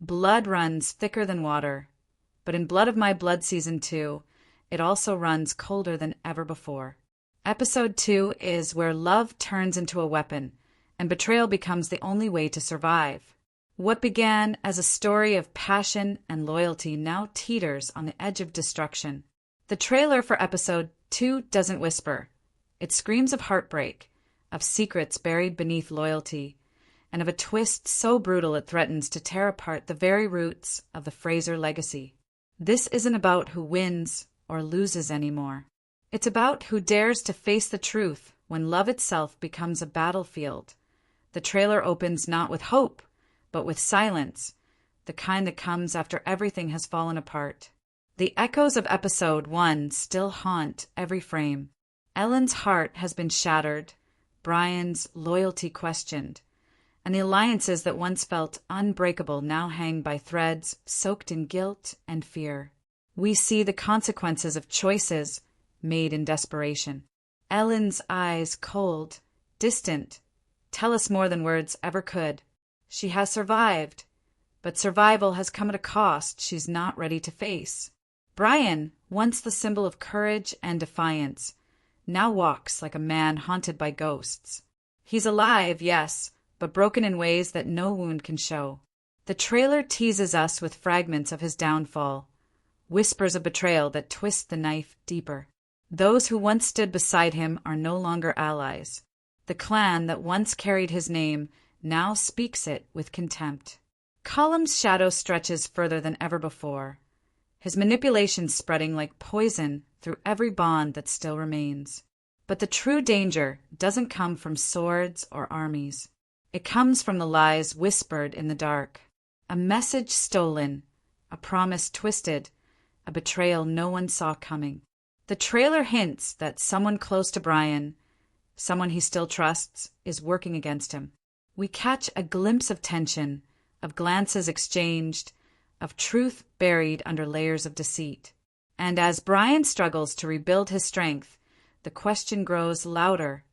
Blood runs thicker than water, but in Blood of My Blood Season 2, it also runs colder than ever before. Episode 2 is where love turns into a weapon, and betrayal becomes the only way to survive. What began as a story of passion and loyalty now teeters on the edge of destruction. The trailer for Episode 2 doesn't whisper. It screams of heartbreak, of secrets buried beneath loyalty, and of a twist so brutal it threatens to tear apart the very roots of the Fraser legacy. This isn't about who wins or loses anymore. It's about who dares to face the truth when love itself becomes a battlefield. The trailer opens not with hope, but with silence, the kind that comes after everything has fallen apart. The echoes of Episode 1 still haunt every frame. Ellen's heart has been shattered, Brian's loyalty questioned, and the alliances that once felt unbreakable now hang by threads soaked in guilt and fear. We see the consequences of choices made in desperation. Ellen's eyes cold, distant, tell us more than words ever could. She has survived, but survival has come at a cost she's not ready to face. Brian, once the symbol of courage and defiance, now walks like a man haunted by ghosts. He's alive, yes, but broken in ways that no wound can show. The trailer teases us with fragments of his downfall, whispers of betrayal that twist the knife deeper. Those who once stood beside him are no longer allies. The clan that once carried his name now speaks it with contempt. Colum's shadow stretches further than ever before, his manipulation spreading like poison through every bond that still remains. But the true danger doesn't come from swords or armies. It comes from the lies whispered in the dark. A message stolen, a promise twisted, a betrayal no one saw coming. The trailer hints that someone close to Brian, someone he still trusts, is working against him. We catch a glimpse of tension, of glances exchanged, of truth buried under layers of deceit. And as Brian struggles to rebuild his strength, the question grows louder.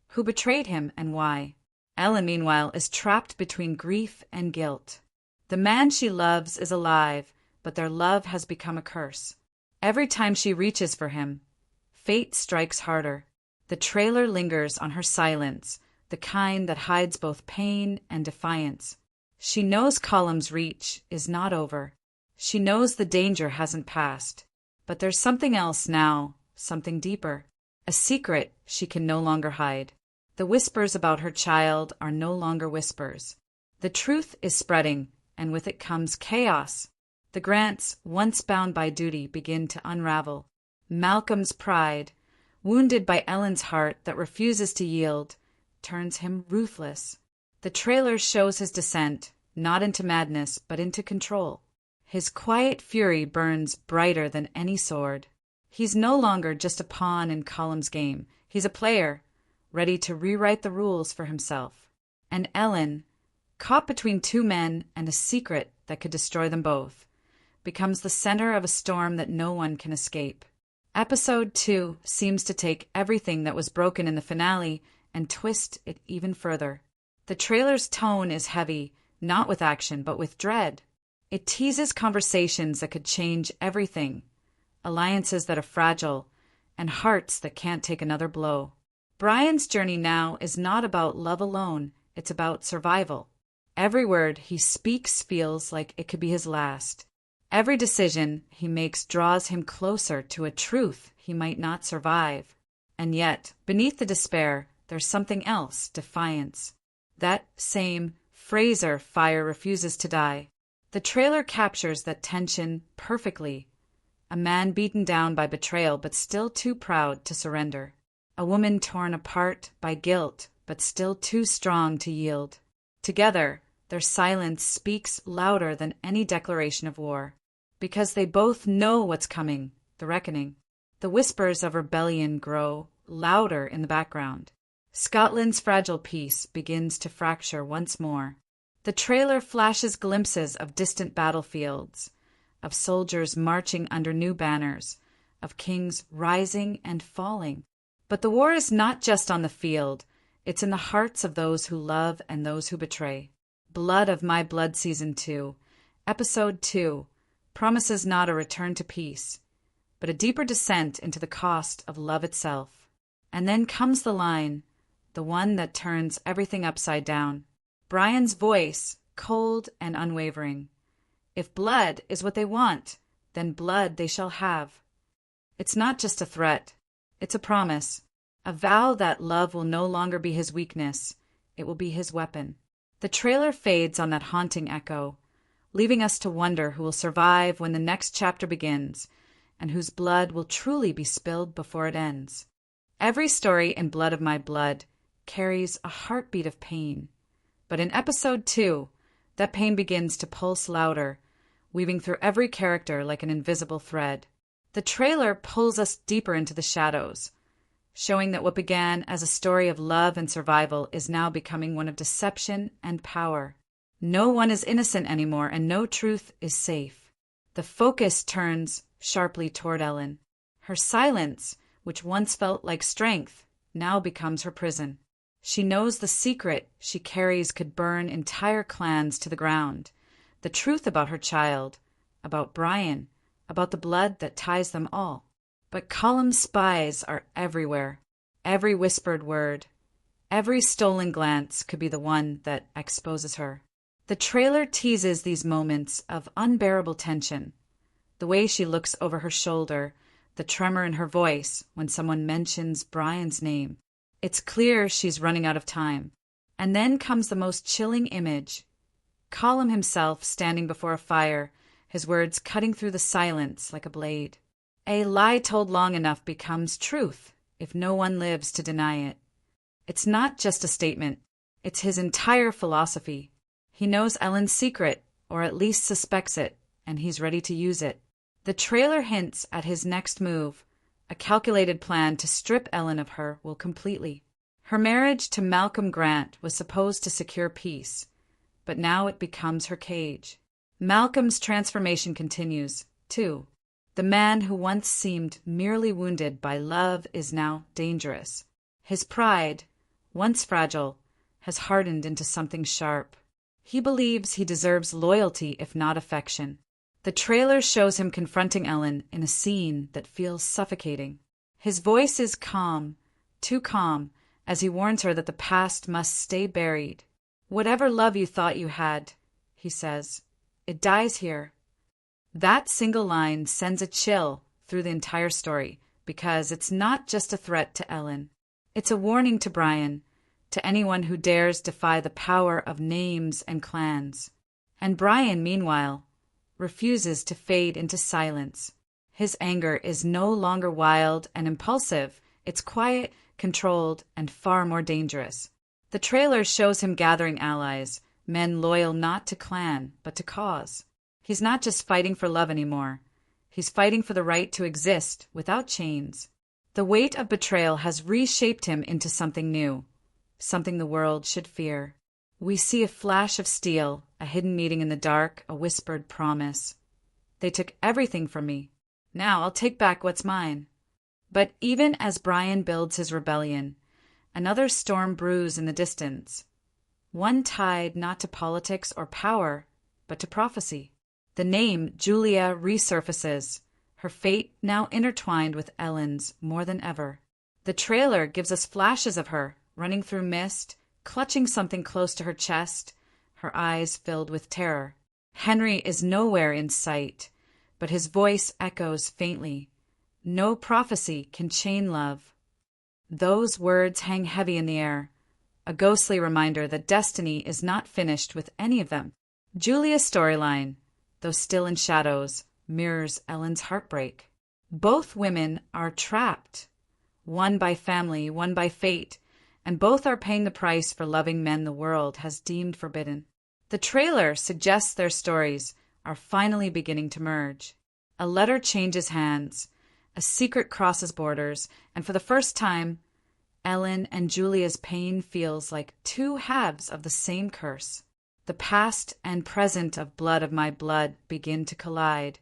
Who betrayed him and why? Ellen, meanwhile, is trapped between grief and guilt. The man she loves is alive, but their love has become a curse. Every time she reaches for him, fate strikes harder. The trailer lingers on her silence, the kind that hides both pain and defiance. She knows Colum's reach is not over. She knows the danger hasn't passed. But there's something else now, something deeper. A secret she can no longer hide. The whispers about her child are no longer whispers. The truth is spreading, and with it comes chaos. The Grants, once bound by duty, begin to unravel. Malcolm's pride, wounded by Ellen's heart that refuses to yield, turns him ruthless. The trailer shows his descent, not into madness, but into control. His quiet fury burns brighter than any sword. He's no longer just a pawn in Colum's game. He's a player, ready to rewrite the rules for himself. And Ellen, caught between two men and a secret that could destroy them both, becomes the center of a storm that no one can escape. Episode 2 seems to take everything that was broken in the finale and twist it even further. The trailer's tone is heavy, not with action, but with dread. It teases conversations that could change everything, alliances that are fragile, and hearts that can't take another blow. Brian's journey now is not about love alone, it's about survival. Every word he speaks feels like it could be his last. Every decision he makes draws him closer to a truth he might not survive. And yet, beneath the despair, there's something else, defiance. That same Fraser fire refuses to die. The trailer captures that tension perfectly. A man beaten down by betrayal but still too proud to surrender. A woman torn apart by guilt but still too strong to yield. Together, their silence speaks louder than any declaration of war. Because they both know what's coming, the reckoning. The whispers of rebellion grow louder in the background. Scotland's fragile peace begins to fracture once more. The trailer flashes glimpses of distant battlefields, of soldiers marching under new banners, of kings rising and falling. But the war is not just on the field, it's in the hearts of those who love and those who betray. Blood of My Blood Season 2 Episode 2 promises not a return to peace, but a deeper descent into the cost of love itself. And then comes the line, the one that turns everything upside down. Brian's voice, cold and unwavering. If blood is what they want, then blood they shall have. It's not just a threat. It's a promise. A vow that love will no longer be his weakness. It will be his weapon. The trailer fades on that haunting echo, leaving us to wonder who will survive when the next chapter begins, and whose blood will truly be spilled before it ends. Every story in Blood of My Blood carries a heartbeat of pain. But in episode 2, that pain begins to pulse louder, weaving through every character like an invisible thread. The trailer pulls us deeper into the shadows, showing that what began as a story of love and survival is now becoming one of deception and power. No one is innocent anymore, and no truth is safe. The focus turns sharply toward Ellen. Her silence, which once felt like strength, now becomes her prison. She knows the secret she carries could burn entire clans to the ground. The truth about her child, about Brian, about the blood that ties them all. But Colum's spies are everywhere. Every whispered word, every stolen glance could be the one that exposes her. The trailer teases these moments of unbearable tension. The way she looks over her shoulder, the tremor in her voice when someone mentions Brian's name. It's clear she's running out of time. And then comes the most chilling image. Colum himself standing before a fire, his words cutting through the silence like a blade. A lie told long enough becomes truth if no one lives to deny it. It's not just a statement. It's his entire philosophy. He knows Ellen's secret, or at least suspects it, and he's ready to use it. The trailer hints at his next move, a calculated plan to strip Ellen of her will completely. Her marriage to Malcolm Grant was supposed to secure peace, but now it becomes her cage. Malcolm's transformation continues, too. The man who once seemed merely wounded by love is now dangerous. His pride, once fragile, has hardened into something sharp. He believes he deserves loyalty if not affection. The trailer shows him confronting Ellen in a scene that feels suffocating. His voice is calm, too calm, as he warns her that the past must stay buried. Whatever love you thought you had, he says, it dies here. That single line sends a chill through the entire story, because it's not just a threat to Ellen. It's a warning to Brian, to anyone who dares defy the power of names and clans. And Brian, meanwhile, refuses to fade into silence. His anger is no longer wild and impulsive. It's quiet, controlled, and far more dangerous. The trailer shows him gathering allies, men loyal not to clan, but to cause. He's not just fighting for love anymore. He's fighting for the right to exist without chains. The weight of betrayal has reshaped him into something new, something the world should fear. We see a flash of steel, a hidden meeting in the dark, a whispered promise. They took everything from me. Now I'll take back what's mine. But even as Brian builds his rebellion, another storm brews in the distance. One tied not to politics or power, but to prophecy. The name Julia resurfaces, her fate now intertwined with Ellen's more than ever. The trailer gives us flashes of her, running through mist, clutching something close to her chest, her eyes filled with terror. Henry is nowhere in sight, but his voice echoes faintly. No prophecy can chain love. Those words hang heavy in the air, a ghostly reminder that destiny is not finished with any of them. Julia's storyline, though still in shadows, mirrors Ellen's heartbreak. Both women are trapped, one by family, one by fate, and both are paying the price for loving men the world has deemed forbidden. The trailer suggests their stories are finally beginning to merge. A letter changes hands, a secret crosses borders, and for the first time, Ellen and Julia's pain feels like two halves of the same curse. The past and present of Blood of My Blood begin to collide,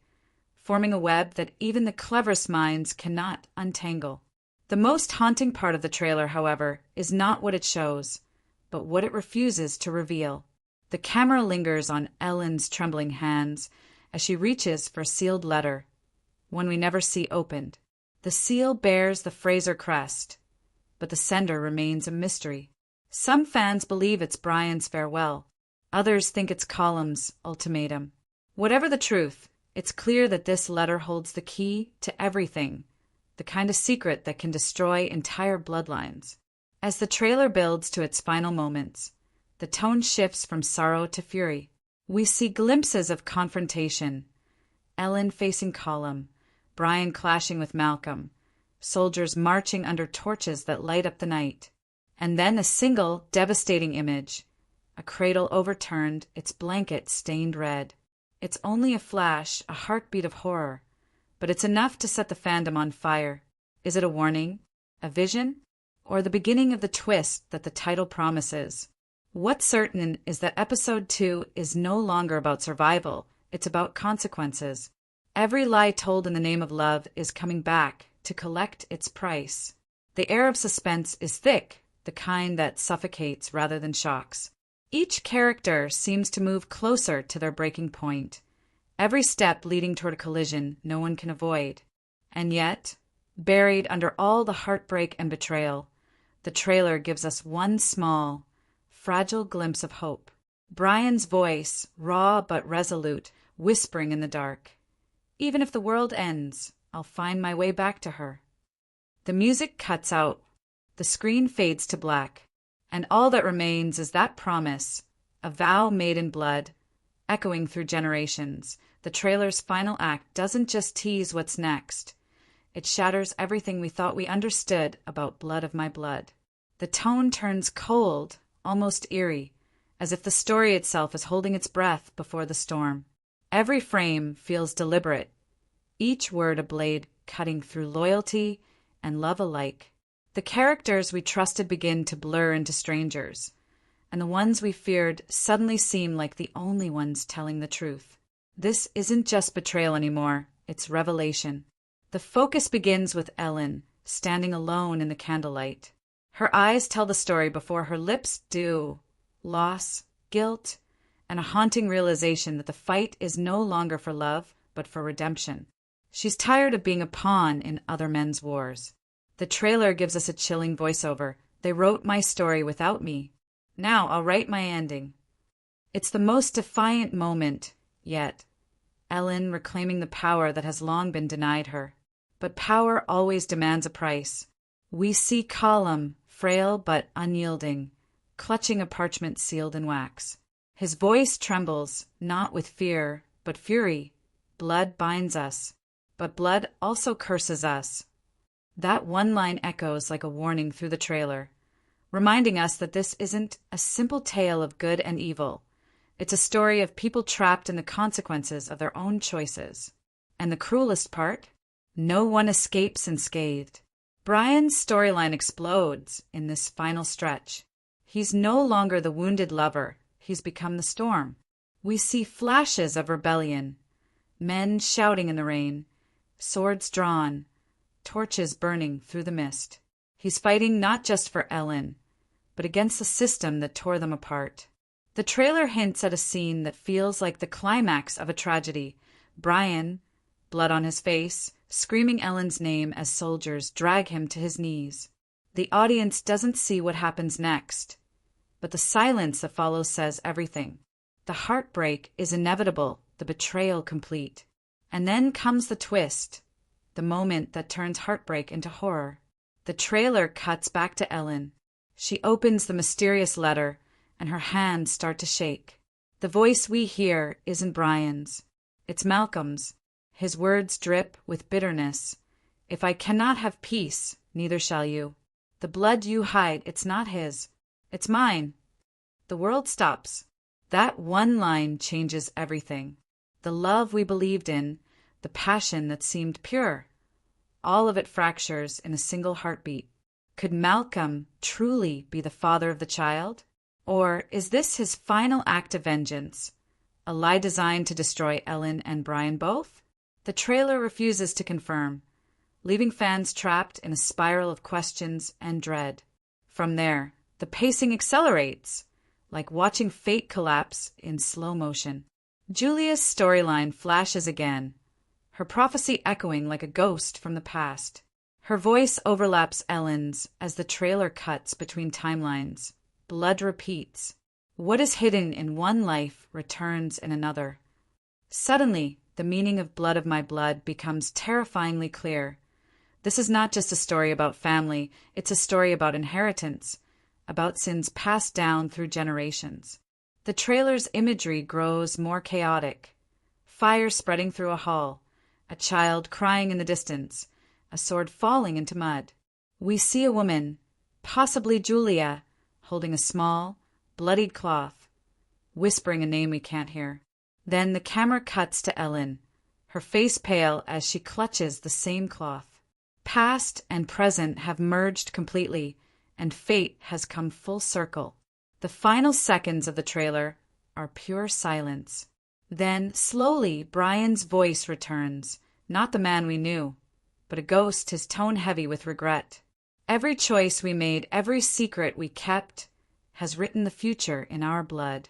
forming a web that even the cleverest minds cannot untangle. The most haunting part of the trailer, however, is not what it shows, but what it refuses to reveal. The camera lingers on Ellen's trembling hands as she reaches for a sealed letter, one we never see opened. The seal bears the Fraser crest, but the sender remains a mystery. Some fans believe it's Brian's farewell. Others think it's Colum's ultimatum. Whatever the truth, it's clear that this letter holds the key to everything, the kind of secret that can destroy entire bloodlines. As the trailer builds to its final moments, the tone shifts from sorrow to fury. We see glimpses of confrontation, Ellen facing Colum, Brian clashing with Malcolm, soldiers marching under torches that light up the night. And then a single, devastating image, a cradle overturned, its blanket stained red. It's only a flash, a heartbeat of horror, but it's enough to set the fandom on fire. Is it a warning, a vision, or the beginning of the twist that the title promises? What's certain is that Episode 2 is no longer about survival, it's about consequences. Every lie told in the name of love is coming back to collect its price. The air of suspense is thick, the kind that suffocates rather than shocks. Each character seems to move closer to their breaking point, every step leading toward a collision no one can avoid. And yet, buried under all the heartbreak and betrayal, the trailer gives us one small, fragile glimpse of hope. Brian's voice, raw but resolute, whispering in the dark. Even if the world ends, I'll find my way back to her. The music cuts out. The screen fades to black. And all that remains is that promise, a vow made in blood, echoing through generations. The trailer's final act doesn't just tease what's next. It shatters everything we thought we understood about Blood of My Blood. The tone turns cold, almost eerie, as if the story itself is holding its breath before the storm. Every frame feels deliberate, each word a blade cutting through loyalty and love alike. The characters we trusted begin to blur into strangers, and the ones we feared suddenly seem like the only ones telling the truth. This isn't just betrayal anymore, it's revelation. The focus begins with Ellen, standing alone in the candlelight. Her eyes tell the story before her lips do. Loss, guilt, and a haunting realization that the fight is no longer for love, but for redemption. She's tired of being a pawn in other men's wars. The trailer gives us a chilling voiceover. They wrote my story without me. Now I'll write my ending. It's the most defiant moment yet. Ellen reclaiming the power that has long been denied her. But power always demands a price. We see Colum, frail but unyielding, clutching a parchment sealed in wax. His voice trembles, not with fear, but fury. Blood binds us, but blood also curses us. That one line echoes like a warning through the trailer, reminding us that this isn't a simple tale of good and evil. It's a story of people trapped in the consequences of their own choices. And the cruelest part? No one escapes unscathed. Brian's storyline explodes in this final stretch. He's no longer the wounded lover. He's become the storm. We see flashes of rebellion, men shouting in the rain, swords drawn, torches burning through the mist. He's fighting not just for Ellen, but against the system that tore them apart. The trailer hints at a scene that feels like the climax of a tragedy. Brian, blood on his face, screaming Ellen's name as soldiers drag him to his knees. The audience doesn't see what happens next, but the silence that follows says everything. The heartbreak is inevitable, the betrayal complete. And then comes the twist, the moment that turns heartbreak into horror. The trailer cuts back to Ellen. She opens the mysterious letter, and her hands start to shake. The voice we hear isn't Brian's. It's Malcolm's. His words drip with bitterness. If I cannot have peace, neither shall you. The blood you hide, it's not his. It's mine. The world stops. That one line changes everything. The love we believed in, the passion that seemed pure. All of it fractures in a single heartbeat. Could Malcolm truly be the father of the child? Or is this his final act of vengeance? A lie designed to destroy Ellen and Brian both? The trailer refuses to confirm, leaving fans trapped in a spiral of questions and dread. From there, the pacing accelerates. like watching fate collapse in slow motion. Julia's storyline flashes again, her prophecy echoing like a ghost from the past. Her voice overlaps Ellen's as the trailer cuts between timelines. Blood repeats. What is hidden in one life returns in another. Suddenly, the meaning of Blood of My Blood becomes terrifyingly clear. This is not just a story about family, it's a story about inheritance, about sins passed down through generations. The trailer's imagery grows more chaotic. Fire spreading through a hall, a child crying in the distance, a sword falling into mud. We see a woman, possibly Julia, holding a small, bloodied cloth, whispering a name we can't hear. Then the camera cuts to Ellen, her face pale as she clutches the same cloth. Past and present have merged completely, and fate has come full circle. The final seconds of the trailer are pure silence. Then, slowly, Brian's voice returns, not the man we knew, but a ghost, his tone heavy with regret. Every choice we made, every secret we kept, has written the future in our blood.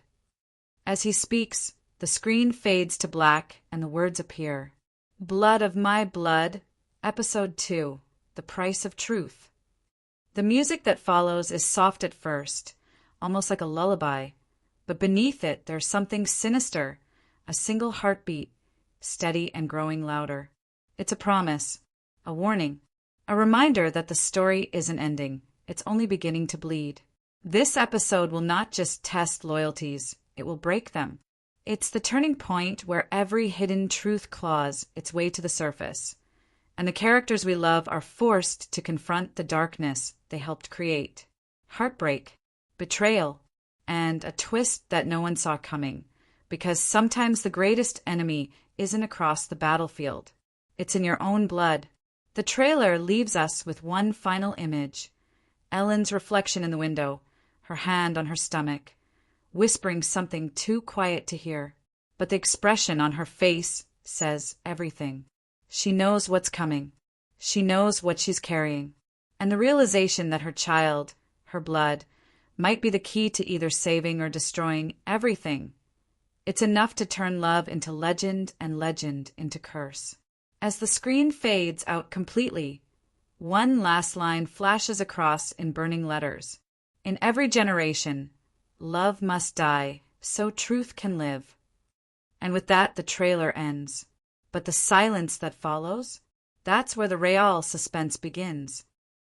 As he speaks, the screen fades to black and the words appear. Blood of My Blood, Episode 2, The Price of Truth. The music that follows is soft at first, almost like a lullaby, but beneath it there's something sinister, a single heartbeat, steady and growing louder. It's a promise, a warning, a reminder that the story isn't ending, it's only beginning to bleed. This episode will not just test loyalties, it will break them. It's the turning point where every hidden truth claws its way to the surface, and the characters we love are forced to confront the darkness they helped create. Heartbreak, betrayal, and a twist that no one saw coming, because sometimes the greatest enemy isn't across the battlefield. It's in your own blood. The trailer leaves us with one final image. Ellen's reflection in the window, her hand on her stomach, whispering something too quiet to hear. But the expression on her face says everything. She knows what's coming. She knows what she's carrying. And the realization that her child, her blood, might be the key to either saving or destroying everything. It's enough to turn love into legend and legend into curse. As the screen fades out completely, one last line flashes across in burning letters. In every generation, love must die so truth can live. And with that, the trailer ends. But the silence that follows, that's where the real suspense begins.